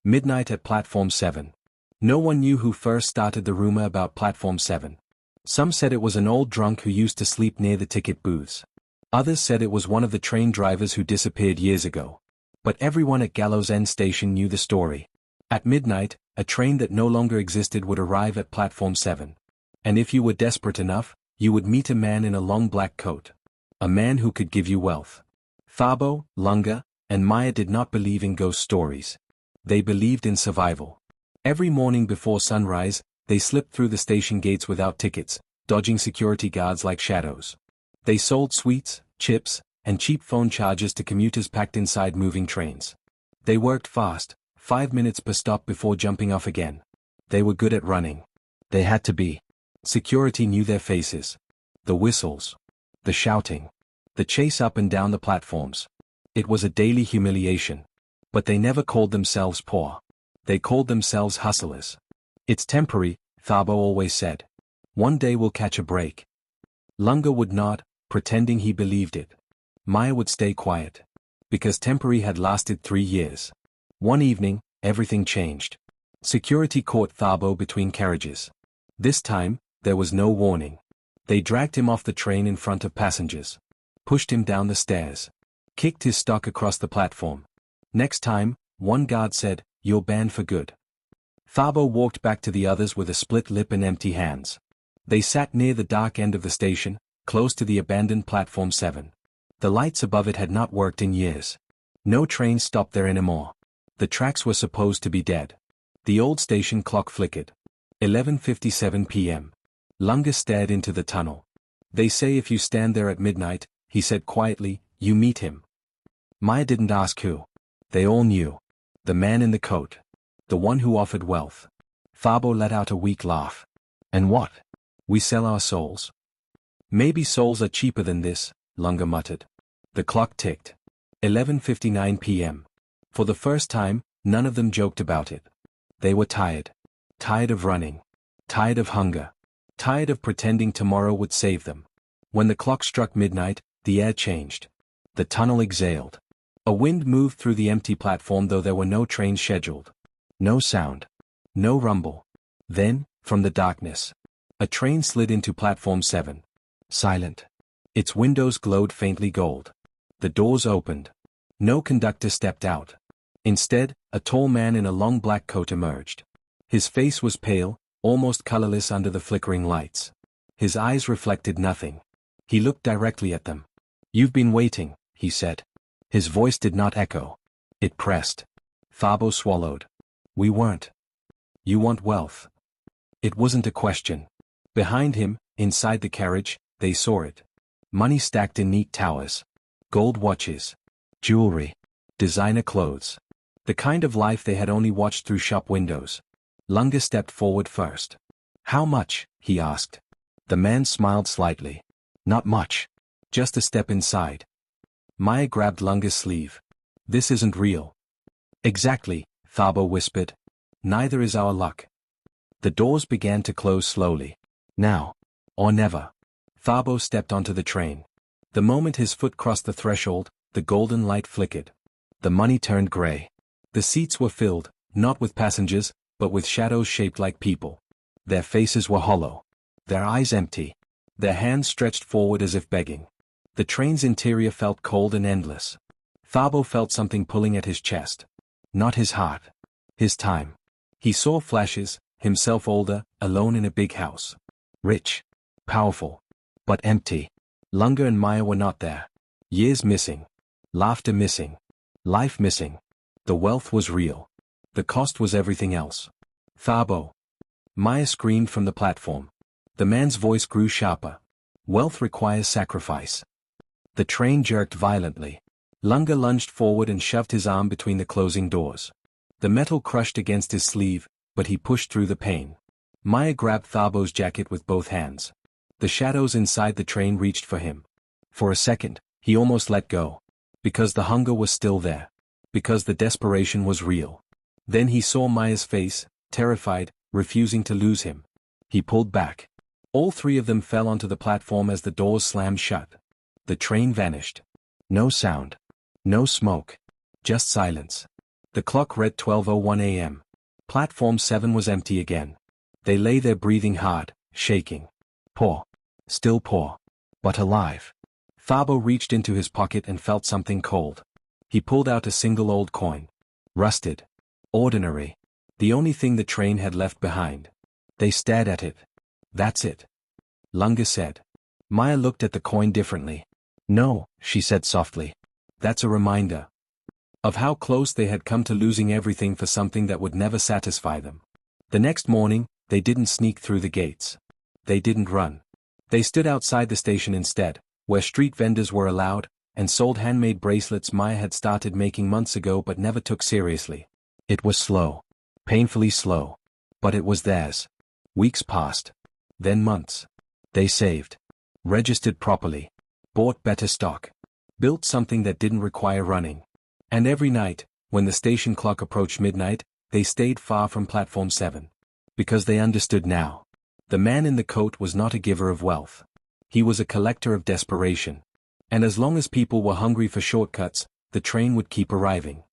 Midnight at Platform 7. No one knew who first started the rumor about Platform 7. Some said it was an old drunk who used to sleep near the ticket booths. Others said it was one of the train drivers who disappeared years ago. But everyone at Gallows End Station knew the story. At midnight, a train that no longer existed would arrive at Platform 7. And if you were desperate enough, you would meet a man in a long black coat. A man who could give you wealth. Thabo, Lunga, and Maya did not believe in ghost stories. They believed in survival. Every morning before sunrise, they slipped through the station gates without tickets, dodging security guards like shadows. They sold sweets, chips, and cheap phone chargers to commuters packed inside moving trains. They worked fast, 5 minutes per stop before jumping off again. They were good at running. They had to be. Security knew their faces. The whistles. The shouting. The chase up and down the platforms. It was a daily humiliation. But they never called themselves poor. They called themselves hustlers. It's temporary, Thabo always said. One day we'll catch a break. Lunga would nod, pretending he believed it. Maya would stay quiet. Because temporary had lasted 3 years. One evening, everything changed. Security caught Thabo between carriages. This time, there was no warning. They dragged him off the train in front of passengers. Pushed him down the stairs. Kicked his stock across the platform. Next time, one guard said, "You're banned for good." Thabo walked back to the others with a split lip and empty hands. They sat near the dark end of the station, close to the abandoned Platform 7. The lights above it had not worked in years. No train stopped there anymore. The tracks were supposed to be dead. The old station clock flickered. 11:57 p.m. Lunga stared into the tunnel. "They say if you stand there at midnight," he said quietly, "you meet him." Maya didn't ask who. They all knew. The man in the coat. The one who offered wealth. Thabo let out a weak laugh. "And what? We sell our souls." "Maybe souls are cheaper than this," Lunga muttered. The clock ticked. 11:59 p.m. For the first time, none of them joked about it. They were tired. Tired of running. Tired of hunger. Tired of pretending tomorrow would save them. When the clock struck midnight, the air changed. The tunnel exhaled. A wind moved through the empty platform though there were no trains scheduled. No sound. No rumble. Then, from the darkness, a train slid into Platform 7. Silent. Its windows glowed faintly gold. The doors opened. No conductor stepped out. Instead, a tall man in a long black coat emerged. His face was pale, almost colorless under the flickering lights. His eyes reflected nothing. He looked directly at them. "You've been waiting," he said. His voice did not echo. It pressed. Thabo swallowed. "We weren't." "You want wealth." It wasn't a question. Behind him, inside the carriage, they saw it. Money stacked in neat towers. Gold watches. Jewelry. Designer clothes. The kind of life they had only watched through shop windows. Lunga stepped forward first. "How much?" he asked. The man smiled slightly. "Not much. Just a step inside." Maya grabbed Lunga's sleeve. "This isn't real." "Exactly," Thabo whispered. "Neither is our luck." The doors began to close slowly. Now. Or never. Thabo stepped onto the train. The moment his foot crossed the threshold, the golden light flickered. The money turned gray. The seats were filled, not with passengers, but with shadows shaped like people. Their faces were hollow. Their eyes empty. Their hands stretched forward as if begging. The train's interior felt cold and endless. Thabo felt something pulling at his chest. Not his heart. His time. He saw flashes, himself older, alone in a big house. Rich. Powerful. But empty. Lunga and Maya were not there. Years missing. Laughter missing. Life missing. The wealth was real. The cost was everything else. "Thabo!" Maya screamed from the platform. The man's voice grew sharper. "Wealth requires sacrifice." The train jerked violently. Lunga lunged forward and shoved his arm between the closing doors. The metal crushed against his sleeve, but he pushed through the pain. Maya grabbed Thabo's jacket with both hands. The shadows inside the train reached for him. For a second, he almost let go. Because the hunger was still there. Because the desperation was real. Then he saw Maya's face, terrified, refusing to lose him. He pulled back. All three of them fell onto the platform as the doors slammed shut. The train vanished. No sound. No smoke. Just silence. The clock read 12:01 a.m. Platform 7 was empty again. They lay there breathing hard, shaking. Poor. Still poor. But alive. Thabo reached into his pocket and felt something cold. He pulled out a single old coin. Rusted. Ordinary. The only thing the train had left behind. They stared at it. That's it. Lunga said. Maya looked at the coin differently. No, she said softly. That's a reminder of how close they had come to losing everything for something that would never satisfy them. The next morning, they didn't sneak through the gates. They didn't run. They stood outside the station instead, where street vendors were allowed, and sold handmade bracelets Maya had started making months ago but never took seriously. It was slow. Painfully slow. But it was theirs. Weeks passed. Then months. They saved. Registered properly. Bought better stock. Built something that didn't require running. And every night, when the station clock approached midnight, they stayed far from Platform 7. Because they understood now. The man in the coat was not a giver of wealth. He was a collector of desperation. And as long as people were hungry for shortcuts, the train would keep arriving.